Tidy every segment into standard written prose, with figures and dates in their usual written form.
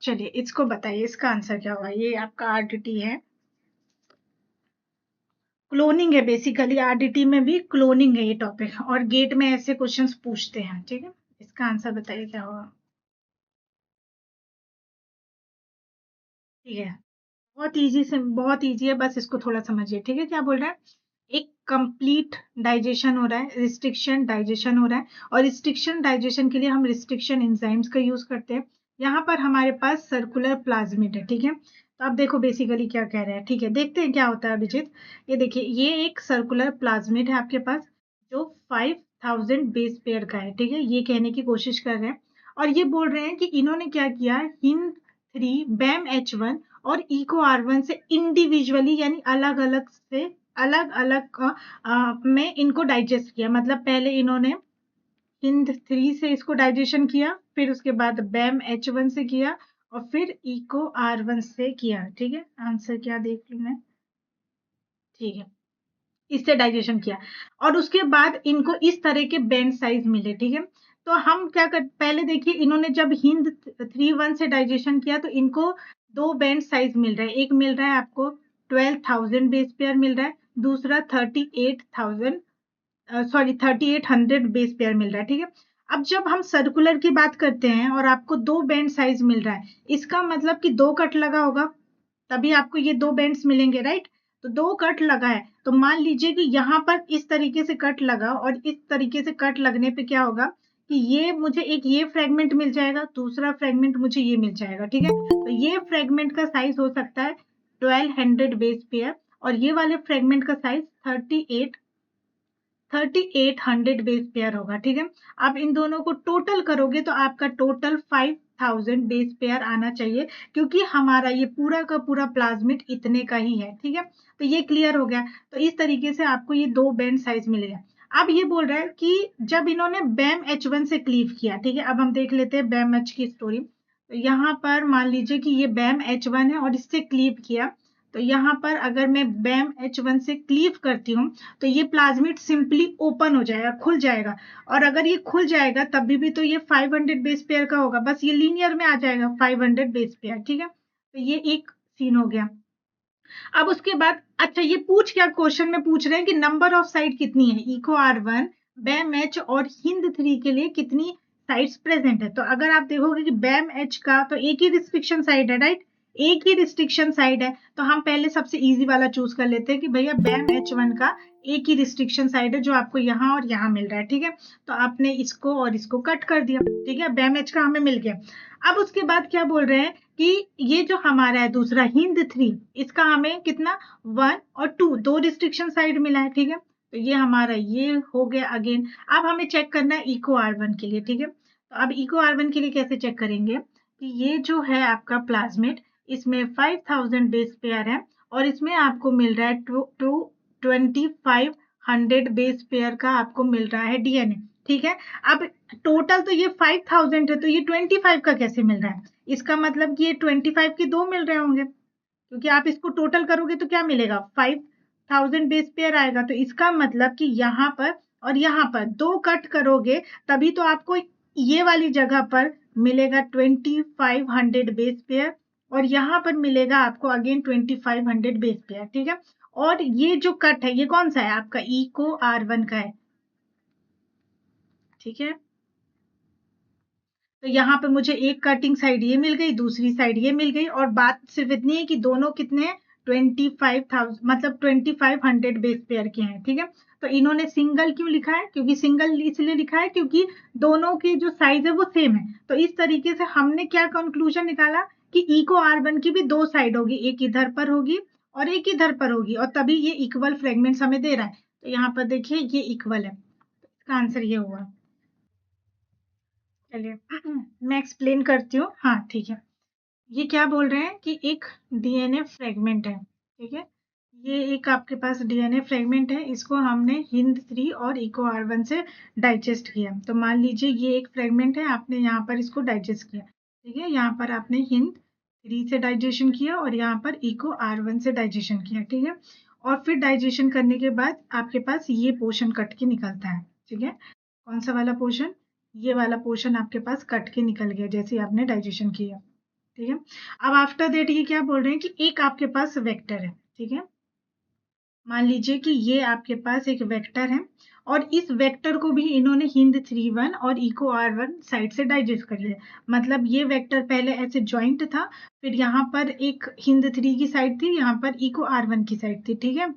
चलिए इसको बताइए, इसका आंसर क्या होगा। ये आपका आरडीटी है, क्लोनिंग है बेसिकली। आरडीटी में भी क्लोनिंग है ये टॉपिक, और गेट में ऐसे क्वेश्चंस पूछते हैं। ठीक है, इसका आंसर बताइए क्या होगा। ठीक है, बहुत इजी है, बस इसको थोड़ा समझिए। ठीक है, क्या बोल रहा है, एक कंप्लीट डाइजेशन हो रहा है, रिस्ट्रिक्शन डाइजेशन हो रहा है, और रिस्ट्रिक्शन डाइजेशन के लिए हम रिस्ट्रिक्शन एंजाइम्स का यूज करते हैं। यहाँ पर हमारे पास सर्कुलर प्लाज्मिड है। ठीक है, तो आप देखो बेसिकली क्या कह रहे हैं। ठीक है, देखते हैं क्या होता है अभिजीत। ये देखिए, ये एक सर्कुलर प्लाज्मिड है आपके पास, जो 5000 बेस पेयर का है। ठीक है, ये कहने की कोशिश कर रहे हैं, और ये बोल रहे हैं कि इन्होंने क्या किया, हिंद 3 बैम H1 और इको R1 से इंडिविजुअली, यानी अलग अलग से, अलग अलग में इनको डाइजेस्ट किया। मतलब पहले इन्होंने हिंद 3 से इसको डाइजेशन किया, फिर उसके बाद बैम H1 से किया, और फिर इको R1 से किया। ठीक है, आंसर क्या देख लूं मैं। ठीक है, इससे डाइजेशन किया, और उसके बाद इनको इस तरह के बैंड साइज मिले। ठीक है, तो हम क्या कर, पहले देखिए, इन्होंने जब हिंद 3-1 से डाइजेशन किया तो इनको दो बैंड साइज मिल रहा है। एक मिल रहा है आपको 12,000 बेस पेयर मिल रहा है, दूसरा 38,000 सॉरी 3800 बेस पेयर मिल रहा है। ठीक है, अब जब हम सर्कुलर की बात करते हैं और आपको दो बैंड साइज मिल रहा है, इसका मतलब कि दो कट लगा होगा, तभी आपको ये दो बैंड्स मिलेंगे, राइट। तो दो कट लगा है, तो मान लीजिए कि यहाँ पर इस तरीके से कट लगा, और इस तरीके से कट लगने पे क्या होगा कि ये मुझे एक ये फ्रेगमेंट मिल जाएगा, दूसरा फ्रेगमेंट मुझे ये मिल जाएगा। ठीक है, तो ये फ्रेगमेंट का साइज हो सकता है 1200 बेस पेयर, और ये वाले फ्रेगमेंट का साइज 3800 बेस पेयर होगा। ठीक है, अब इन दोनों को टोटल करोगे तो आपका टोटल 5000 बेस पेयर आना चाहिए, क्योंकि हमारा ये पूरा का पूरा प्लाज्मिड इतने का ही है। ठीक है, तो ये क्लियर हो गया। तो इस तरीके से आपको ये दो बैंड साइज मिल गया। अब ये बोल रहा है कि जब इन्होंने बैम H1 से क्लीव किया। ठीक है, अब हम देख लेते हैं बैम H की स्टोरी। तो यहाँ पर मान लीजिए कि ये बैम H1 है और इससे क्लीव किया, तो यहाँ पर अगर मैं बैम H1 से क्लीव करती हूँ तो ये प्लाज्मिड सिंपली ओपन हो जाएगा, खुल जाएगा। और अगर ये खुल जाएगा तभी भी तो ये 500 बेस पेयर का होगा, बस ये लीनियर में आ जाएगा 500 बेस पेयर। ठीक है, तो ये एक सीन हो गया। अब उसके बाद अच्छा, ये पूछ क्या क्वेश्चन में पूछ रहे हैं कि नंबर ऑफ साइड कितनी है, इको R1 बैम H और हिंद 3 के लिए कितनी साइड्स प्रेजेंट है। तो अगर आप देखोगे कि बैम H का तो एक ही रिस्ट्रिक्शन साइड है, राइट, एक ही रिस्ट्रिक्शन साइड है, तो हम पहले सबसे इजी वाला चूज कर लेते हैं कि भैया बैम H1 का एक ही रिस्ट्रिक्शन साइड है, जो आपको यहाँ और यहाँ मिल रहा है। ठीक है, तो आपने इसको और इसको कट कर दिया। ठीक है, बैम H का हमें मिल गया। अब उसके बाद क्या बोल रहे हैं कि ये जो हमारा है दूसरा हिंद 3, इसका हमें कितना 1 और 2 दो रिस्ट्रिक्शन साइड मिला है। ठीक है, तो ये हमारा ये हो गया अगेन। अब हमें चेक करना है इको R1 के लिए। ठीक है, तो अब इको R1 के लिए कैसे चेक करेंगे कि ये जो है आपका प्लाज्मिड, इसमें 5000 बेस पेयर है, और इसमें आपको मिल रहा है 2500 बेस पेयर का आपको मिल रहा है डीएनए। ठीक है, अब टोटल तो ये 5000 है, तो ये 25 का कैसे मिल रहा है। इसका मतलब कि ये 25 के दो मिल रहे होंगे, क्योंकि आप इसको टोटल करोगे तो क्या मिलेगा, 5000 बेस पेयर आएगा। तो इसका मतलब कि यहाँ पर और यहाँ पर दो कट करोगे तभी तो आपको ये वाली जगह पर मिलेगा 2500 बेस पेयर, और यहाँ पर मिलेगा आपको अगेन 2500 बेस पेयर। ठीक है, और ये जो कट है ये कौन सा है, आपका इको R1 का है। ठीक है, तो यहाँ पे मुझे एक कटिंग साइड ये मिल गई, दूसरी साइड ये मिल गई, और बात सिर्फ इतनी है कि दोनों कितने हैं, 25,000 मतलब 2500 बेस पेयर के हैं। ठीक है, तो इन्होंने सिंगल क्यों लिखा है, क्योंकि सिंगल इसलिए लिखा है क्योंकि दोनों की जो साइज है वो सेम है। तो इस तरीके से हमने क्या कंक्लूजन निकाला कि इको R1 की भी दो साइड होगी, एक इधर पर होगी और एक इधर पर होगी, और तभी ये इक्वल फ्रेगमेंट्स हमें दे रहा है। तो यहाँ पर देखिए ये इक्वल है, इसका आंसर ये हुआ। चलिए मैं एक्सप्लेन करती हूँ। हाँ ठीक है, ये क्या बोल रहे हैं कि एक डीएनए फ्रेगमेंट है। ठीक है, ये एक आपके पास डीएनए फ्रेगमेंट है, इसको हमने हिंद 3 और इको R1 से डाइजेस्ट किया। तो मान लीजिए ये एक फ्रेगमेंट है, आपने यहाँ पर इसको डाइजेस्ट किया। ठीक है, यहाँ पर आपने हिंद 3 से डाइजेशन किया और यहाँ पर इको R1 से डाइजेशन किया। ठीक है, और फिर डाइजेशन करने के बाद आपके पास ये पोर्शन कट के निकलता है। ठीक है, कौन सा वाला पोर्शन, ये वाला पोर्शन आपके पास कट के निकल गया जैसे आपने डाइजेशन किया। ठीक है। अब आफ्टर दैट ये क्या बोल रहे हैं कि एक आपके पास वेक्टर है, ठीक है। मान लीजिए कि ये आपके पास एक वेक्टर है और इस वेक्टर को भी इन्होंने हिंद 3 1 और इको R1 साइड से डाइजेस्ट कर लिया। मतलब ये वेक्टर पहले ऐसे ज्वाइंट था, फिर यहाँ पर एक हिंद 3 की साइड थी, यहाँ पर इको R1 की साइड थी, ठीक है।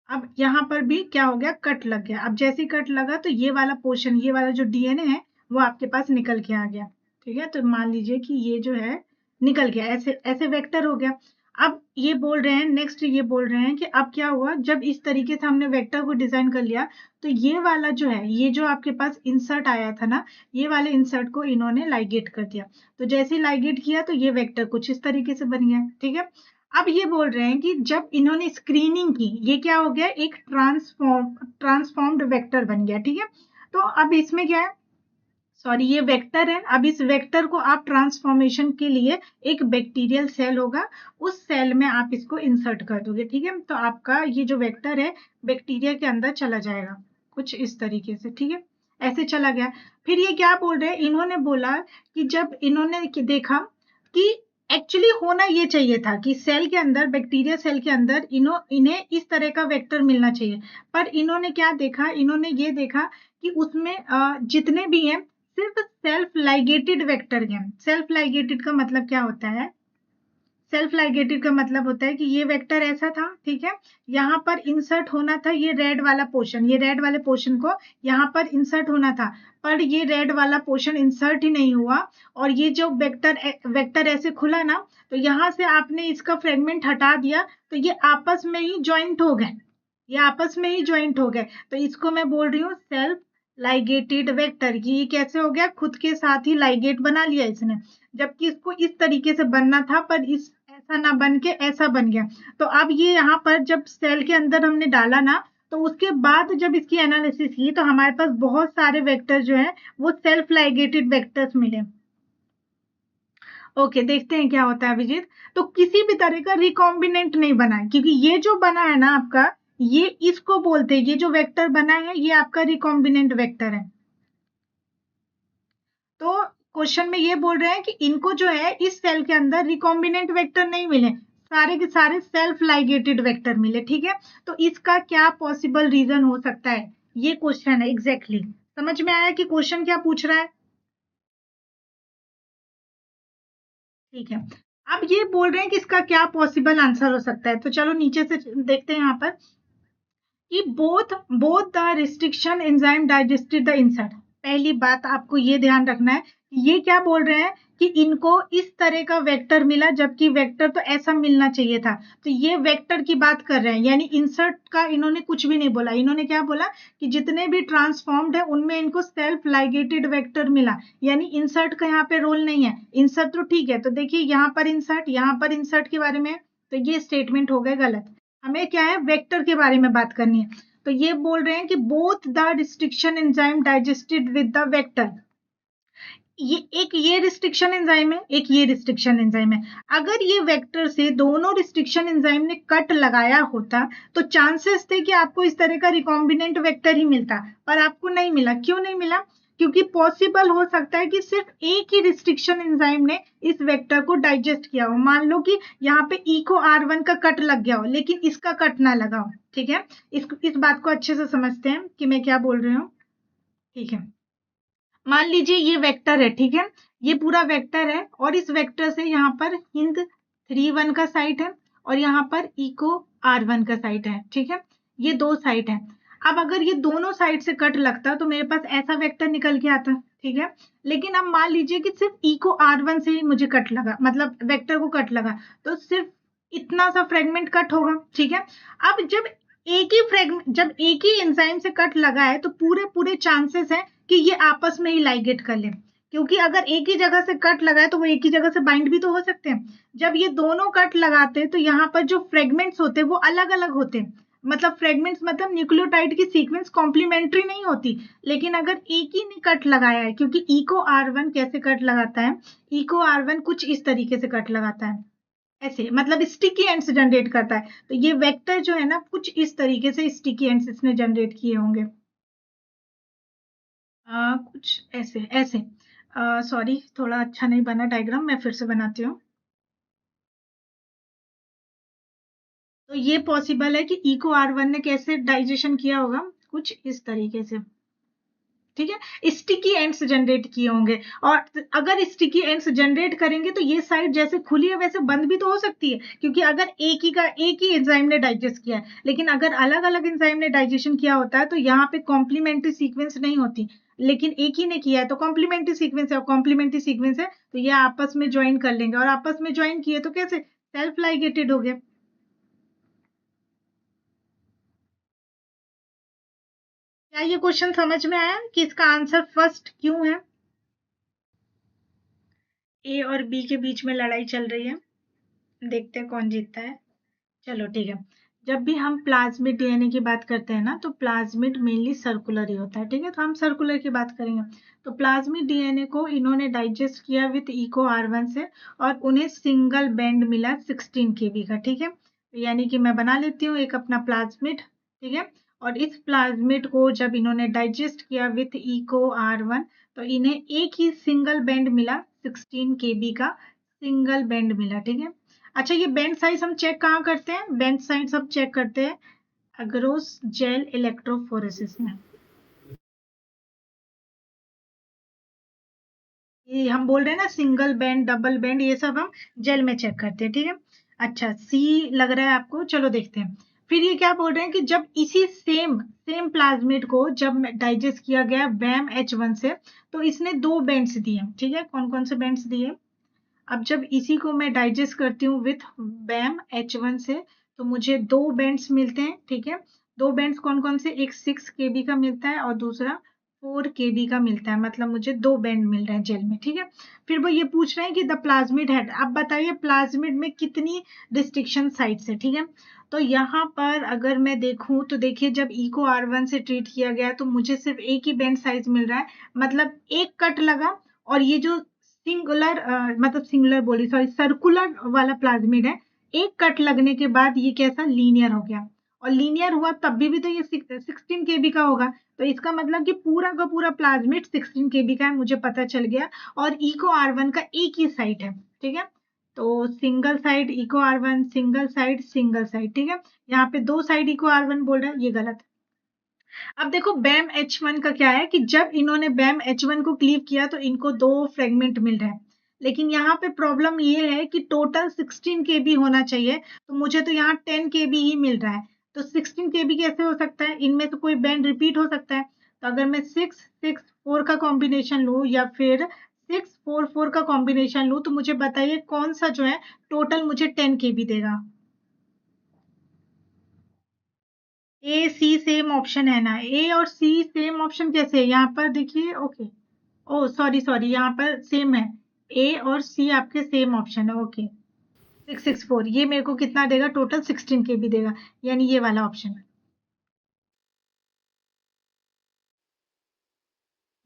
अब यहाँ पर भी क्या हो गया, कट लग गया। अब जैसे ही कट लगा तो ये वाला पोर्शन, ये वाला जो डीएनए है वो आपके पास निकल के आ गया, ठीक है। तो मान लीजिए कि ये जो है निकल गया, ऐसे ऐसे वेक्टर हो गया। अब ये बोल रहे हैं, नेक्स्ट ये बोल रहे हैं कि अब क्या हुआ, जब इस तरीके से हमने वेक्टर को डिजाइन कर लिया तो ये वाला जो है, ये जो आपके पास इंसर्ट आया था ना, ये वाले इंसर्ट को इन्होंने लाइगेट कर दिया। तो जैसे ही लाइगेट किया तो ये वेक्टर कुछ इस तरीके से बन गया, ठीक है। अब ये बोल रहे हैं कि जब इन्होंने स्क्रीनिंग की, ये क्या हो गया, एक ट्रांसफॉर्म्ड वेक्टर बन गया, ठीक है। तो अब इसमें क्या है, सॉरी ये वेक्टर है। अब इस वेक्टर को आप ट्रांसफॉर्मेशन के लिए, एक बैक्टीरियल सेल होगा, उस सेल में आप इसको इंसर्ट कर दोगे, ठीक है। तो आपका ये जो वेक्टर है बैक्टीरिया के अंदर चला जाएगा कुछ इस तरीके से, ठीक है। ऐसे चला गया। फिर ये क्या बोल रहे हैं, इन्होंने बोला कि जब इन्होंने देखा कि एक्चुअली होना ये चाहिए था कि सेल के अंदर, बैक्टीरिया सेल के अंदर इन्हें इस तरह का वेक्टर मिलना चाहिए, पर इन्होंने क्या देखा, इन्होंने ये देखा कि उसमें जितने भी हैं सिर्फ सेल्फ लाइगेटेड वेक्टर हैं। सेल्फ लाइगेटेड का मतलब क्या होता है, सेल्फ लाइगेटेड का मतलब होता है कि ये वेक्टर ऐसा था, ठीक है। यहाँ पर इंसर्ट होना था ये रेड वाला पोर्शन, ये रेड वाले पोर्शन को यहाँ पर इंसर्ट होना था, पर ये रेड वाला पोर्शन इंसर्ट ही नहीं हुआ। और ये जो वेक्टर ऐसे खुला ना, तो यहाँ से आपने इसका फ्रेगमेंट हटा दिया तो ये आपस में ही ज्वाइंट हो गए, ये आपस में ही ज्वाइंट हो गए। तो इसको मैं बोल रही हूँ सेल्फ लाइगेटेड वेक्टर। ये कैसे हो गया, खुद के साथ ही लाइगेट बना लिया इसने, जबकि इसको इस तरीके से बनना था, पर इस ऐसा ना बन के ऐसा बन गया। तो अब ये यहाँ पर जब सेल के अंदर हमने डाला ना, तो उसके बाद जब इसकी एनालिसिस की तो हमारे पास बहुत सारे वेक्टर जो है वो सेल्फ लाइगेटेड वेक्टर्स मिले। ओके, देखते हैं क्या होता है अभिजीत। तो किसी भी तरह का रिकॉम्बिनेंट नहीं बना है, क्योंकि ये जो बना है ना आपका, ये इसको बोलते हैं, ये जो वेक्टर बना है ये आपका रिकॉम्बिनेंट वेक्टर है। तो क्वेश्चन में ये बोल रहे हैं कि इनको जो है इस सेल के अंदर रिकॉम्बिनेंट वेक्टर नहीं मिले, सारे के सारे सेल्फ लाइगेटेड वेक्टर मिले, ठीक है। तो इसका क्या पॉसिबल रीजन हो सकता है, ये क्वेश्चन है एग्जैक्टली। समझ में आया कि क्वेश्चन क्या पूछ रहा है, ठीक है। अब ये बोल रहे हैं कि इसका क्या पॉसिबल आंसर हो सकता है, तो चलो नीचे से देखते हैं यहाँ पर कि both both the restriction enzyme digested the insert. पहली बात आपको ये ध्यान रखना है, ये क्या बोल रहे हैं कि इनको इस तरह का वेक्टर मिला, जबकि वेक्टर तो ऐसा मिलना चाहिए था। तो ये वेक्टर की बात कर रहे हैं, यानी इंसर्ट का इन्होंने कुछ भी नहीं बोला। इन्होंने क्या बोला कि जितने भी ट्रांसफॉर्म्ड है उनमें इनको सेल्फ लाइगेटेड वेक्टर मिला, यानी इंसर्ट का यहाँ पे रोल नहीं है। इंसर्ट तो ठीक है, तो देखिए यहाँ पर इंसर्ट, यहाँ पर इंसर्ट के बारे में, तो ये स्टेटमेंट हो गए गलत। हमें क्या है, वेक्टर के बारे में बात करनी है। तो ये बोल रहे हैं कि both the restriction enzyme digested with the vector. ये रिस्ट्रिक्शन एंजाइम है, एक ये रिस्ट्रिक्शन एंजाइम है। अगर ये वेक्टर से दोनों रिस्ट्रिक्शन एंजाइम ने कट लगाया होता तो चांसेस थे कि आपको इस तरह का रिकॉम्बिनेंट वेक्टर ही मिलता, पर आपको नहीं मिला। क्यों नहीं मिला, क्योंकि पॉसिबल हो सकता है कि सिर्फ एक ही रिस्ट्रिक्शन एंजाइम ने इस वेक्टर को डाइजेस्ट किया हो। मान लो कि यहाँ पे इको R1 का कट लग गया हो लेकिन इसका कट ना लगा हो, ठीक है। इस बात को अच्छे से समझते हैं कि मैं क्या बोल रही हूँ, ठीक है। मान लीजिए ये वेक्टर है, ठीक है, ये पूरा वेक्टर है और इस वेक्टर से यहाँ पर हिंद 3 1 का साइट है और यहाँ पर इको R1 का साइट है, ठीक है। ये दो साइट है। अब अगर ये दोनों साइड से कट लगता तो मेरे पास ऐसा वेक्टर निकल के आता, ठीक है। लेकिन अब मान लीजिए कि सिर्फ इको R1 से ही मुझे कट लगा, मतलब वेक्टर को कट लगा, तो सिर्फ इतना सा फ्रेगमेंट कट होगा, ठीक है। अब जब एक ही एंजाइम से कट लगा है तो पूरे पूरे चांसेस हैं कि ये आपस में ही लाइगेट कर ले, क्योंकि अगर एक ही जगह से कट लगा है तो वो एक ही जगह से बाइंड भी तो हो सकते हैं। जब ये दोनों कट लगाते हैं तो यहाँ पर जो फ्रेगमेंट्स होते हैं वो अलग अलग होते हैं, मतलब फ्रेगमेंट्स मतलब न्यूक्लियोटाइड की सीक्वेंस कॉम्प्लीमेंट्री नहीं होती। लेकिन अगर एक ही ने कट लगाया है, क्योंकि इको R1 कैसे कट लगाता है, इको R1 कुछ इस तरीके से कट लगाता है, ऐसे मतलब स्टिकी एंड्स जनरेट करता है। तो ये वेक्टर जो है ना कुछ इस तरीके से स्टिकी एंड्स इसने जनरेट किए होंगे, कुछ ऐसे ऐसे। सॉरी, थोड़ा अच्छा नहीं बना डायग्राम, मैं फिर से बनाती हूँ। तो ये पॉसिबल है कि ई को R1 ने कैसे डाइजेशन किया होगा, कुछ इस तरीके से, ठीक है। स्टिकी एंड्स जनरेट किए होंगे, और अगर स्टिकी एंड्स जनरेट करेंगे तो ये साइड जैसे खुली है वैसे बंद भी तो हो सकती है, क्योंकि अगर एक ही एंजाइम ने डाइजेस्ट किया है, लेकिन अगर अलग अलग एंजाइम ने डाइजेशन किया होता है तो यहाँ पे कॉम्प्लीमेंट्री सीक्वेंस नहीं होती, लेकिन एक ही ने किया है तो कॉम्प्लीमेंट्री सीक्वेंस है, और कॉम्प्लीमेंट्री सीक्वेंस है तो ये आपस में ज्वाइन कर लेंगे, और आपस में ज्वाइन किए तो कैसे सेल्फ लाइगेटेड हो गए। क्या ये क्वेश्चन समझ में आया कि इसका आंसर फर्स्ट क्यों है? ए और बी के बीच में लड़ाई चल रही है, देखते हैं कौन जीतता है। चलो ठीक है। जब भी हम प्लाज्मिड डीएनए की बात करते हैं ना, तो प्लाज्मिड मेनली सर्कुलर ही होता है, ठीक है, तो हम सर्कुलर की बात करेंगे। तो प्लाज्मिड डीएनए को इन्होंने डाइजेस्ट किया विथ इको R1 से, और उन्हें सिंगल बैंड मिला 16 केबी का, ठीक है। यानी कि मैं बना लेती हूँ एक अपना प्लाज्मिड, ठीक है। और इस प्लाज्मिड को जब इन्होंने डाइजेस्ट किया विथ इको R1, तो इन्हें एक ही सिंगल बैंड मिला, 16 केबी का सिंगल बैंड मिला, ठीक है। अच्छा, ये बेंड साइज हम चेक कहाँ करते हैं? बेंड साइज हम चेक करते हैं अग्रोस जेल इलेक्ट्रोफोरेसिस में। ये हम बोल रहे हैं ना सिंगल बैंड, डबल बैंड, ये सब हम जेल में चेक करते हैं, ठीक है। अच्छा, सी लग रहा है आपको, चलो देखते हैं। फिर ये क्या बोल रहे हैं कि जब इसी सेम प्लाज्मिड को जब डाइजेस्ट किया गया बैम H1 से, तो इसने दो बैंड्स दिए, ठीक है। कौन कौन से बैंड्स दिए? अब जब इसी को मैं डाइजेस्ट करती हूँ विथ बैम H1 से, तो मुझे दो बैंड्स मिलते हैं, ठीक है। दो बैंड्स कौन कौन से? एक 6 केबी का मिलता है और दूसरा 4 केबी का मिलता है, मतलब मुझे दो बैंड मिल रहे हैं जेल में, ठीक है। फिर वो ये पूछ रहे हैं कि द प्लाज्मिड हेड, अब बताइए प्लाज्मिड में कितनी रिस्ट्रिक्शन साइट्स है, ठीक है। तो यहाँ पर अगर मैं देखूं तो देखिए, जब ई को R1 से ट्रीट किया गया तो मुझे सिर्फ एक ही बैंड साइज मिल रहा है, मतलब एक कट लगा, और ये जो सिंगुलर मतलब सिंगुलर बोली, सॉरी, सर्कुलर वाला प्लाज्मिड है, एक कट लगने के बाद ये कैसा लीनियर हो गया, और लीनियर हुआ तब भी तो ये 16 केबी का होगा, तो इसका मतलब कि पूरा का पूरा प्लाज्मिड 16 केबी का है, मुझे पता चल गया। और इको R1 का एक ही साइट है, ठीक है। तो single side echo R1, single side, ठीक है। यहाँ पे दो साइड इको R1 बोल रहा है, ये गलत है। अब देखो बैम H1 का क्या है कि जब इन्होंने बैम H1 को क्लीव किया तो इनको दो फ्रेगमेंट मिल रहे हैं, लेकिन यहाँ पे प्रॉब्लम ये है कि टोटल 16 केबी होना चाहिए, तो मुझे तो यहाँ 10 केबी ही मिल रहा है। तो 16 केबी कैसे हो सकता है? इनमें से कोई बैंड रिपीट हो सकता है। तो अगर मैं 6 6 4 का कॉम्बिनेशन लूँ या फिर 6 4 4 का कॉम्बिनेशन लूँ, तो मुझे बताइए कौन सा जो है टोटल मुझे 10 केबी देगा। ए सी सेम ऑप्शन है ना? ए और सी सेम ऑप्शन कैसे है? यहाँ पर देखिए, ओके, ओ सॉरी सॉरी, यहाँ पर सेम है, ए और सी आपके सेम ऑप्शन है, ओके। 6 6 4 ये मेरे को कितना देगा? टोटल 16 के भी देगा, यानी ये वाला ऑप्शन,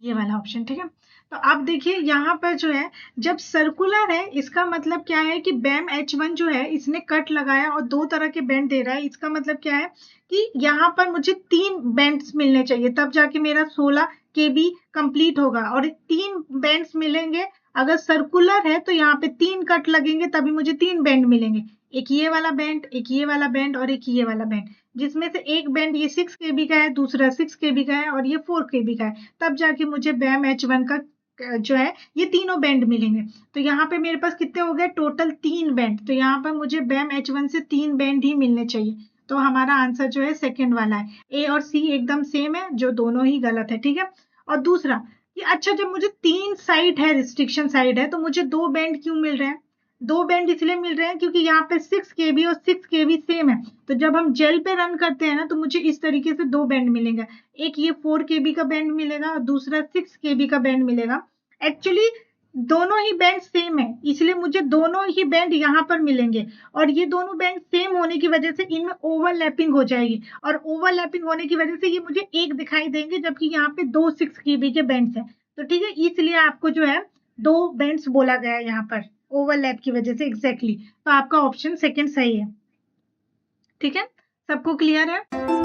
ये वाला ऑप्शन, ठीक है। तो अब देखिए यहाँ पर जो है, जब सर्कुलर है इसका मतलब क्या है कि बैम H1 जो है इसने कट लगाया और दो तरह के बैंड दे रहा है, इसका मतलब क्या है कि यहाँ पर मुझे तीन बैंड्स मिलने चाहिए, तब जाके मेरा 16 केबी कंप्लीट होगा, और तीन बैंड्स मिलेंगे। अगर सर्कुलर है तो यहाँ पे तीन कट लगेंगे तभी मुझे तीन बैंड मिलेंगे, एक ये वाला बैंड, एक ये वाला बैंड, और एक ये वाला बैंड, जिसमें से एक बैंड ये 6 केबी का है, दूसरा 6 केबी का है, और ये 4 केबी का है, तब जाके मुझे बैम H1 का जो है ये तीनों बैंड मिलेंगे। तो यहाँ पे मेरे पास कितने हो गए? टोटल तीन बैंड, तो यहाँ पर मुझे बैम H1 से तीन बैंड ही मिलने चाहिए, तो हमारा आंसर जो है सेकंड वाला है। ए और सी एकदम सेम है, जो दोनों ही गलत है, ठीक है। और दूसरा कि अच्छा, जब मुझे तीन साइड है, रिस्ट्रिक्शन साइड है, तो मुझे दो बैंड क्यों मिल रहे हैं? दो बैंड इसलिए मिल रहे हैं क्योंकि यहाँ पे 6 केबी और 6 केबी सेम है, तो जब हम जेल पे रन करते हैं ना, तो मुझे इस तरीके से दो बैंड मिलेंगे, एक ये 4 केबी का बैंड मिलेगा और दूसरा 6 केबी का बैंड मिलेगा। एक्चुअली दोनों ही बैंड सेम है, इसलिए मुझे दोनों ही बैंड यहाँ पर मिलेंगे, और ये दोनों बैंड सेम होने की वजह से इनमें ओवरलैपिंग हो जाएगी, और ओवरलैपिंग होने की वजह से ये मुझे एक दिखाई देंगे, जबकि यहाँ पे दो 6 केबी के बैंड्स हैं, तो ठीक है, इसलिए आपको जो है दो बैंड्स बोला गया है यहाँ पर, ओवरलैप की वजह से, एग्जैक्टली। तो आपका ऑप्शन सेकंड सही है, ठीक है। सबको क्लियर है?